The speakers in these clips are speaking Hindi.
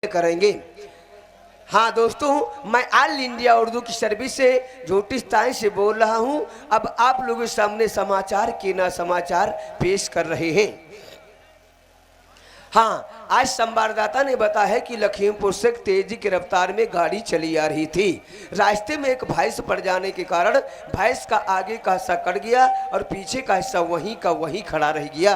करेंगे। हाँ दोस्तों, मैं ऑल इंडिया उर्दू की सर्विस से ज्योतिषताएं से बोल रहा हूँ। अब आप लोगों के सामने समाचार के ना समाचार पेश कर रहे हैं। हाँ, आज संवाददाता ने बताया कि लखीमपुर से तेजी की रफ्तार में गाड़ी चली आ रही थी। रास्ते में एक भैंस पड़ जाने के कारण भैंस का आगे का हिस्सा कट गया और पीछे का हिस्सा वहीं का वहीं खड़ा रह गया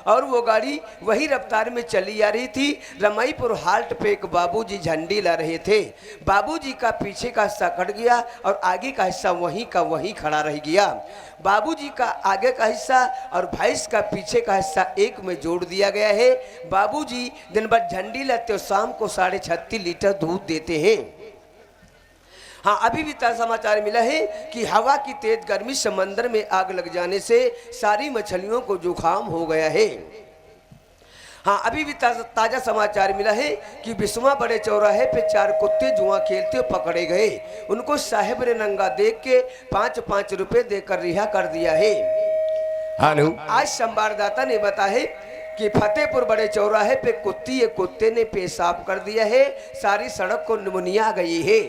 और वो गाड़ी वही रफ्तार में चली आ रही थी। रमईपुर हाल्ट पे एक बाबूजी झंडी ला रहे थे। बाबूजी का पीछे का हिस्सा कट गया और आगे का हिस्सा वहीं का वहीं खड़ा रह गया। बाबूजी का आगे का हिस्सा और भैंस का पीछे का हिस्सा एक में जोड़ दिया गया है। बाबूजी दिन भर झंडी लाते और शाम को 36.5 लीटर दूध देते हैं। हाँ, अभी भी ताज़ा समाचार मिला है कि हवा की तेज गर्मी समंदर में आग लग जाने से सारी मछलियों को जुकाम हो गया है। हाँ, अभी भी ताज़ा समाचार मिला है कि बिस्वा बड़े चौराहे पे 4 कुत्ते जुआ खेलते हुए पकड़े गए। उनको साहेब ने नंगा देख के 5-5 रुपए देकर रिहा कर दिया है। हेलो, आज संवाददाता ने बताया कि फतेहपुर बड़े चौराहे पे कुत्ते ने पेशाब कर दिया है। सारी सड़क को निमोनिया आ गई है।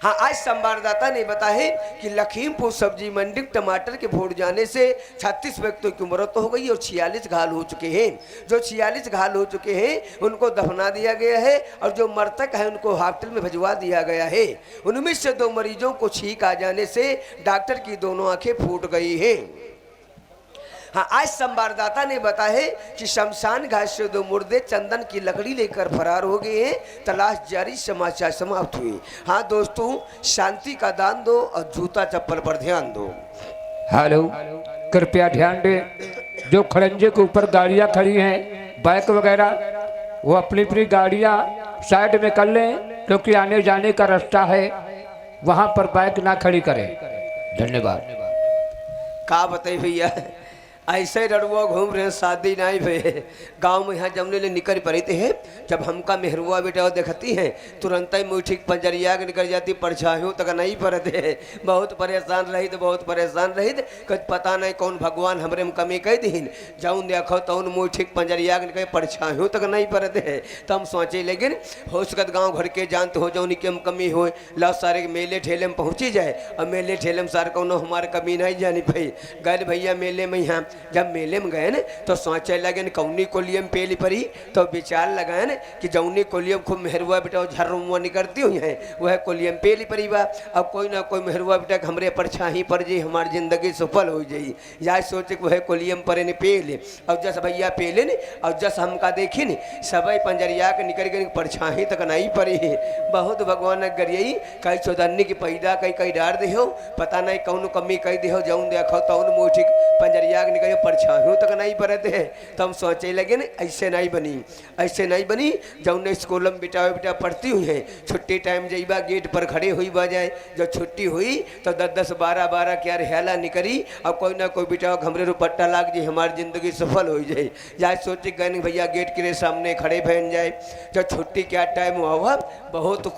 हाँ, आज संवाददाता ने बताया कि लखीमपुर सब्जी मंडी टमाटर के फूट जाने से 36 व्यक्तियों की मौत हो गई और 46 घायल हो चुके हैं। जो 46 घायल हो चुके हैं उनको दफना दिया गया है और जो मृतक है उनको हॉस्पिटल में भिजवा दिया गया है। उनमें से 2 मरीजों को छींक आ जाने से डॉक्टर की दोनों आंखें फूट गई हैं। हाँ, आज संवाददाता ने बताया कि शमशान घाट से 2 मुर्दे चंदन की लकड़ी लेकर फरार हो गए हैं। तलाश जारी, समाचार समाप्त हुए। हाँ दोस्तों, शांति का दान दो और जूता चप्पल पर ध्यान दो। हेलो, कृपया ध्यान दें। जो खड़ंजे के ऊपर गाड़ियाँ खड़ी हैं, बाइक वगैरह, वो अपनी अपनी गाड़ियाँ साइड में कर लें क्योंकि आने जाने का रास्ता है, वहाँ पर बाइक ना खड़ी करें। धन्यवाद। का बताइए भैया, ऐसे रड़ुआ घूम रहे हैं, शादी नहीं भे गांव में यहाँ जमने ले निकल पड़े थे। जब हमका मेहरुआ बेटा देखती हैं तुरंत ही मुँह ठीक पंजरिया के निकल जाती, परछाइयों तक नहीं पड़ते। बहुत परेशान रही तो बहुत परेशान रही कुछ पता नहीं कौन भगवान हमरे में कमी कह दीन। जाऊँ देखो तो मुँह ठीक पंजरिया के निकल, परछाइयों तक नहीं पड़ते। तो हम सोचे लेकिन हो सकत गाँव घर के जानते हो जो उनकी कमी हो ला सारे मेले ठेले में पहुँची जाए और मेले ठेले में सारे कौन हमारे कमी नहीं जानी भाई। गए भैया मेले में, यहाँ जब मेले में गए न तो सोचे लगे कौनी कोलियम पेली परी तो विचार लगाए न कि जौनी कोलियम खूब मेहरुआ बेटा झर्रुआ निकलती हुई है वह कोलियम पेली परी बा। अब कोई ना कोई मेहरुआ बेटा हमरे परछाई पर जी हमारी जिंदगी सफल हो जाई। या सोचे वह कोलियम पर ने पेले और जस भैया पेले न और जस हमका देखी न सब पंजरिया के निकल गए, परछाई तक नहीं पड़ी है। बहुत भगवान गरियई कई चौधन्नी की पैदा कई डार दे हो, पता नहीं कौन कमी कही दे हो। जौन देखो तौन मुँह ठीक पंजरिया के निकल परछाइयों तक नहीं पड़ते हैं। तो हम सोचे लगे न ऐसे नहीं बनी, ऐसे नहीं बनी। जौन स्कूल में बेटा पढ़ती हुई है, छुट्टी टाइम जाइबा गेट पर खड़े हुई बजाए। जब छुट्टी हुई तो 10-10 12-12 क्या रेला निकली और कोई ना कोई बेटा घमरे रुपट्टा लाग जाए, हमारी जिंदगी सफल हो जाए। या सोचे गए भैया गेट के सामने खड़े बहन जाए। जब छुट्टी क्या टाइम हुआ बहुत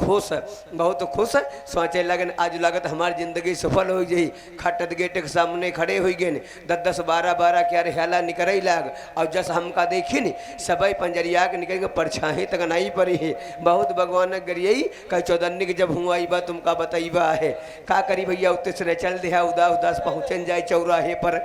खुश सोचे लगन आज लागत हमारी जिंदगी सफल हो जाए। खटत गेट के सामने खड़े हुई गए, 10-10 12-12 क्या रेला निकल लाग और जस हमका देखी न सबई पंजरिया के निकल के परछाई तक नहीं पड़ी है। बहुत भगवान गरियई कई चौधन्नी के जब हुआ बा तुमका बताइबा है का करी भैया। उत्ते से चल दे उदास पहुँचन जाए चौराहे पर।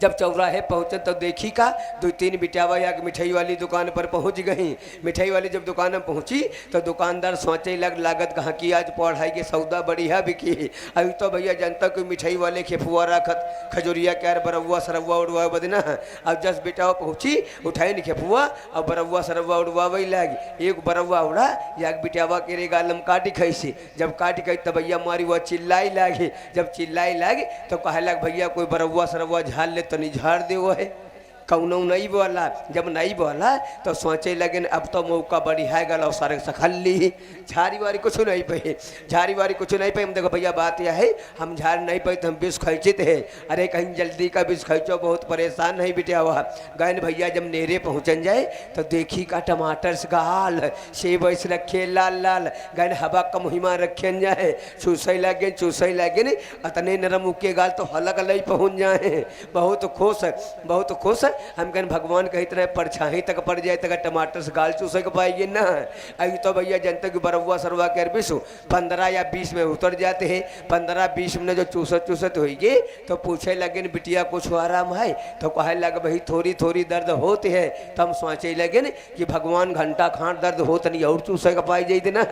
जब चौराहे पहुँचे तो देखी का 2-3 बिटावा या मिठाई वाली दुकान पर पहुँच गई। मिठाई वाली जब दुकान में पहुँची तो दुकानदार सोचे लागत कहाँ की आज पढ़ाई के सौदा बढ़िया बिकी। अभी तो भैया जनता कोई मिठाई वाले खेपुआ रखत खजूरिया क्या बरौआ सरौआ उड़वा बदना। अब जस बेटा पहुँची उठाई नहीं खेपुआ और बरौआ सरौआ उड़वा वही लाग। एक बरौआ उड़ा या बिटावा के रे गालम काटी खैसी। जब काटी खई तब भैया मारी वह चिल्लाई लागे। जब चिल्लाई लागे तो कहे लग भैया कोई बरौआ सरौआ झाल ले तनी झाड़ दे वो है कौनो नहीं बोला। जब नहीं बोला तो सोचे लगे अब तो मौका बढ़िया गल सारे सखल ली। झाड़ी वारी कुछ नहीं पे, झाड़ी वारी कुछ नहीं पे। हम देखो भैया बात यह है हम झाड़ नहीं पाई तो हम विष खैचित है। अरे कहीं जल्दी का विष खैचो, बहुत परेशान नहीं बिटिया हुआ। गए भैया जब नेरे पहुँचन जाए तो देखी का टमाटर से गाल सेब ऐसे रखे लाल लाल। गए हवा का मुहिमा रखन जाए, चूसई लगे न अतने नरम उके गाल तो हलक लई पहुँच जाए। बहुत खुश हम कहन भगवान कही तरह परछाई तक पड़ जाए तक टमाटर से गाल चूसे के पाएगी ना। अभी तो भैया जनता की बरहुआ सरवा के बिसु 15 या 20 में उतर जाते हैं। 15-20 में जो चूसत होगी तो पूछे लगे बिटिया कुछ आराम है, तो कहे लगे भाई थोड़ी थोड़ी दर्द होती है। तो हम सोचे लगे कि भगवान घंटा खान दर्द होत नहीं और चूसे का पाई जाते ना।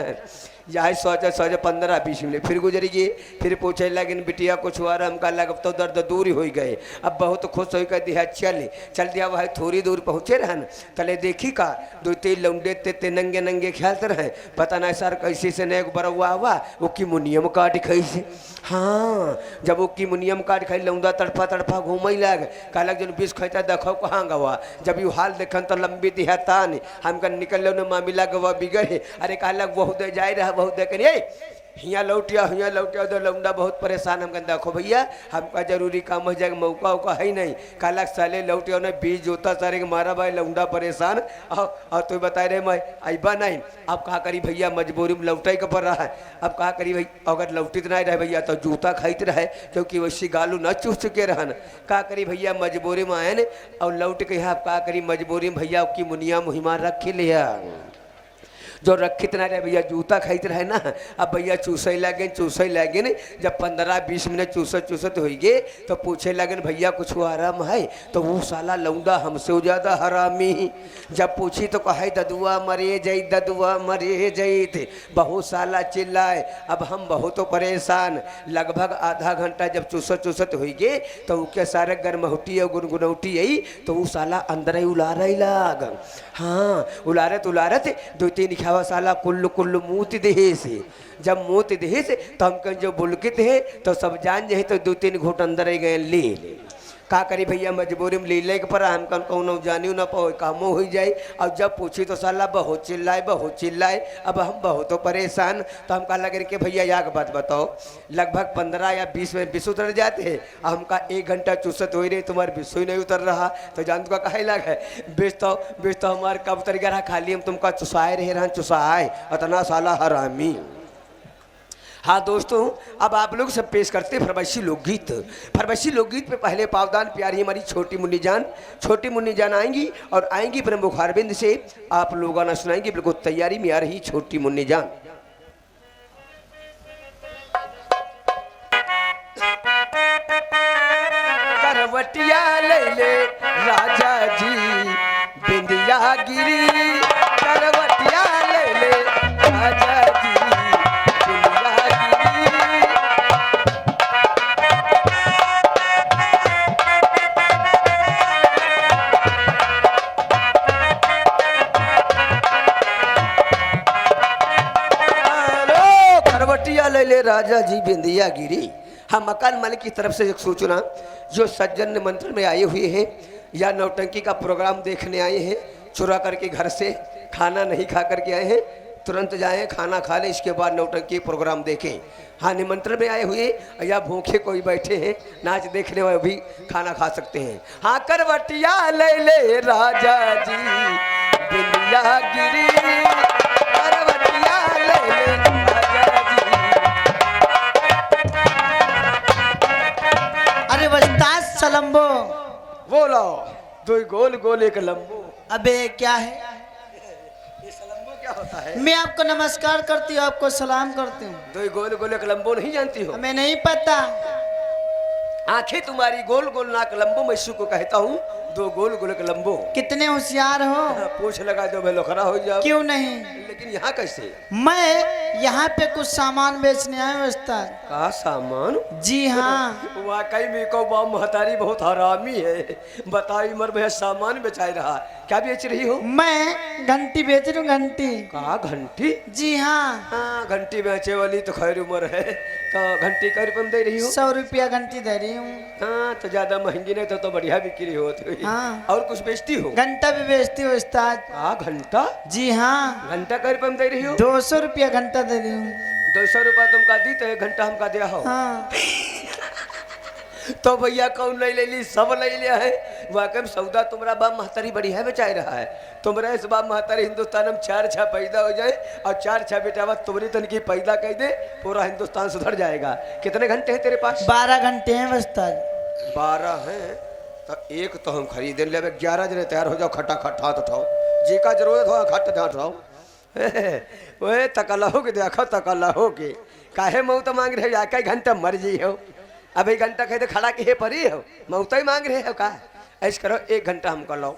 यही सोचे 15-20 मिनट फिर गुजरेगी। फिर पूछे लगे बिटिया कुछ आराम का लग तो दर्द दूर हो गए। अब बहुत खुश हो कर दिया चल दिया भाई थोड़ी दूर पहुँचे रहन। तले देखी का 2-3 लौंडे ते नंगे नंगे खेलते रहे। पता नहीं सर कैसे से न बरवा हुआ वो की मुनियम काट कैसे। हाँ जब वो की मुनियम काट खाई लौंदा तड़फा घूम लग कहलक जन बीस खैता देखो कहाँ गवा। जब यू हाल देखन तो लंबी दिहातान हमका निकल लो मामिला गवा बिगड़े। अरे कहलक बहुत दे जाए रहा बहुत देख हियाँ लौटिया तो लौंडा बहुत परेशान। हम कहते देखो भैया हमका जरूरी काम हो जाएगा मौका उका है नहीं। कहलक साले लौटिया ने बीज जोता सारे के मारा भाई लौंडा परेशान और तू बता रहे मैं अबा नहीं। अब कहा करी भैया मजबूरी में लौटाई के पड़ रहा है। अब कहा करी भाई अगर लौटित नहीं रहे भैया तो जूता खाते रहे क्योंकि वैसी गालू न चूस चुके रहन। कहा करी भैया मजबूरी में आए न और लौट के यहाँ कहा करी मजबूरी में भैया की मुनिया मुहिमा रख लिया जो रखित ना रहे भैया जूता खाते रहे ना। अब भैया चूसे लगे जब 15-20 मिनट चूसत हो गए तो पूछे लगे भैया कुछ आराम है। तो वो साला लौंडा हमसे ज़्यादा हरामी। जब पूछी तो कहे ददुआ मरे जाई थे बहुत साला चिल्लाए। अब हम बहुत परेशान। लगभग आधा घंटा जब चूसत हो गए तो उसके सारे गर्महुटी और गुनगुनौटी आई तो वो साला अंदर ही उलारे लाग। हाँ उलारत 2-3 खावा साला कुल्लू मूत देहे से। जब मूत देहे से तो हम कहीं जो बुलकित है तो सब जान जाए तो 2-3 घूट अंदर ही गए ले का करी भैया मजबूरी में ले के पर हम कौन जानी ना पाओ कामों हो जाए। और जब पूछी तो साला बहुत चिल्लाए। अब हम बहुत परेशान। तो हम कहा लगे कि भैया यहाँ बात बताओ लगभग 15 या 20 में विष उतर जाते हैं। हमका 1 घंटा चूसत हो रही तुम्हारे विष ही नहीं उतर रहा। तो जान का कहे लग है विष तो हमारे कब उतर गया खाली हम तुमका चुसाए रहे चुसाए अतना साला हरामी। हाँ दोस्तों अब आप लोग सब पेश करते हैं फरवैशी लोकगीत पे पहले पावदान प्यारी हमारी छोटी मुन्नी जान आएंगी और आएंगी ब्रह्म बुखारबिंद से आप लोग गाना सुनाएंगे। बिल्कुल तैयारी में आ रही छोटी मुन्नी जान। करवटिया ले राजा जी बिंदिया गिरी करवटिया ले राजा जी ले राजा जी बिंदिया गिरी। हम मकान मालिक की तरफ से एक सूचना जो सज्जन निमंत्रण में आए हुए हैं या नौटंकी का प्रोग्राम देखने आए हैं चुरा करके घर से खाना नहीं खा करके आए हैं तुरंत जाएं खाना खा लें इसके बाद नौटंकी प्रोग्राम देखें। हाँ निमंत्रण में आए हुए या भूखे कोई बैठे हैं नाच देखने वाले भी खाना खा सकते हैं। हाँ करवटिया ले राजा जी बिंदिया गिरी करवटिया ले राजा जी। अरे वस्ताद सलम्बो बोलो 2 गोल एक लंबो। अबे क्या है ये सलम्बो क्या होता है? मैं आपको नमस्कार करती हूँ आपको सलाम करती हूँ। 2 गोल एक लंबो नहीं जानती हो? हमें नहीं पता। आंखें तुम्हारी गोल नाक लंबो मैं को कहता हूँ 2 गोल एक लंबो। कितने होशियार हो। पूछ लगा दो मैं लोखरा हो जाओ। क्यों नहीं लेकिन यहाँ कैसे? मैं यहाँ पे कुछ सामान बेचने आया हूँ उस्ताद। का सामान? जी हाँ वाकई में को बाप महतारी बहुत हरामी है। बताई मर में सामान बेचाई रहा क्या बेच रही हो? मैं घंटी बेच रही हूँ घंटी। का घंटी? जी हाँ। हाँ घंटी बेचे वाली तो खैर उम्र है तो घंटी कै रुपये में दे रही हो? 100 रुपया घंटी दे रही हूँ। हाँ तो ज्यादा महंगी नहीं तो बढ़िया बिक्री होती। हाँ। और कुछ बेचती हो? घंटा भी बेचती हूँ उस्ताद। हाँ घंटा? जी हाँ। घंटा कै रुपये में दे रही हो? 200 रुपया घंटा दे रही हूँ। 200 रुपया तुमका दी तो 1 घंटा हमका दिया हो। हाँ। तो भैया कौन ले ली सब ले लिया है। वाकई में सौदा तुम्हारा बाप महतारी बढ़िया बेचाई रहा है। तुम्हारा इस बाप महतारी हिंदुस्तान में 4 पैदा हो जाए और 4 बेटा तुम्हारी तन की पैदा कह दे पूरा हिंदुस्तान सुधर जाएगा। कितने घंटे हैं तेरे पास? 12 घंटे हैं उस्ताद। 12 हैं तो एक तो हम खरीद ले 11 जने तैयार हो जाओ खटा खट हाथ उठाओ जी का जरूरत हो खट हाथ उठाओ ओए तकला हो के देखो तकला हो के काहे मऊ तो मांग रहे हो या कई घंटा मर जी हो अब 1 घंटा कहे तो खड़ा के परी हो मऊ तो ही मांग रहे हो का ऐसा करो 1 घंटा हमको लो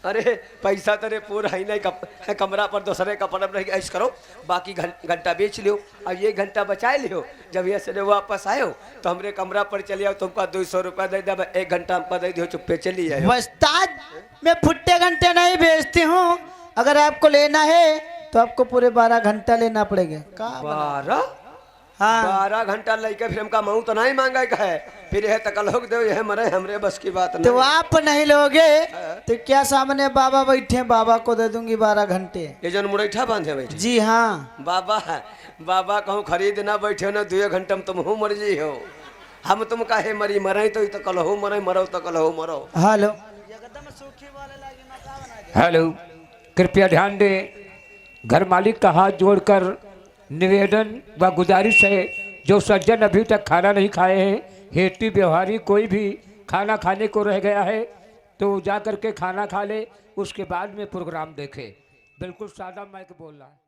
अरे पैसा तेरे पूरा ही नहीं कमरा पर दूसरे कपड़ा रह ऐसा करो बाकी घंटा बेच लियो और 1 घंटा बचा लियो जब ये से वापस आयो तो हमरे कमरा पर चले आओ तुमको 200 रुपया दे दे 1 घंटा हमको दे दियो चुप्पे चली आयो उस्ताद मैं फुट्टे घंटे नहीं बेचती हूँ अगर आपको लेना है तो आपको पूरे 12 घंटा लेना पड़ेगा का 12 हाँ 12 घंटा लेके फिर हमका मऊ तो नहीं मांगा का है फिर यह तकल हो दो यह मरे हमरे बस की बात तो नहीं आप नहीं लोगे तो क्या सामने बाबा बैठे बाबा को दे दूंगी 12 घंटे ये जन मुरैठा बांधे बैठे जी हाँ बाबा बाबा कहूँ खरीद ना बैठे ना 2 घंटा में तुम हो मर जी हो हम तुम काहे मरी मरे तो कल हो मरे मरो तो कल हो मरो हेलो हेलो कृपया ध्यान दें घर मालिक का हाथ जोड़कर निवेदन व गुजारिश है जो सज्जन अभी तक खाना नहीं खाए हैं हेती व्यवहारी कोई भी खाना खाने को रह गया है तो जा करके खाना खा ले उसके बाद में प्रोग्राम देखे बिल्कुल सादा माइक बोल रहा है।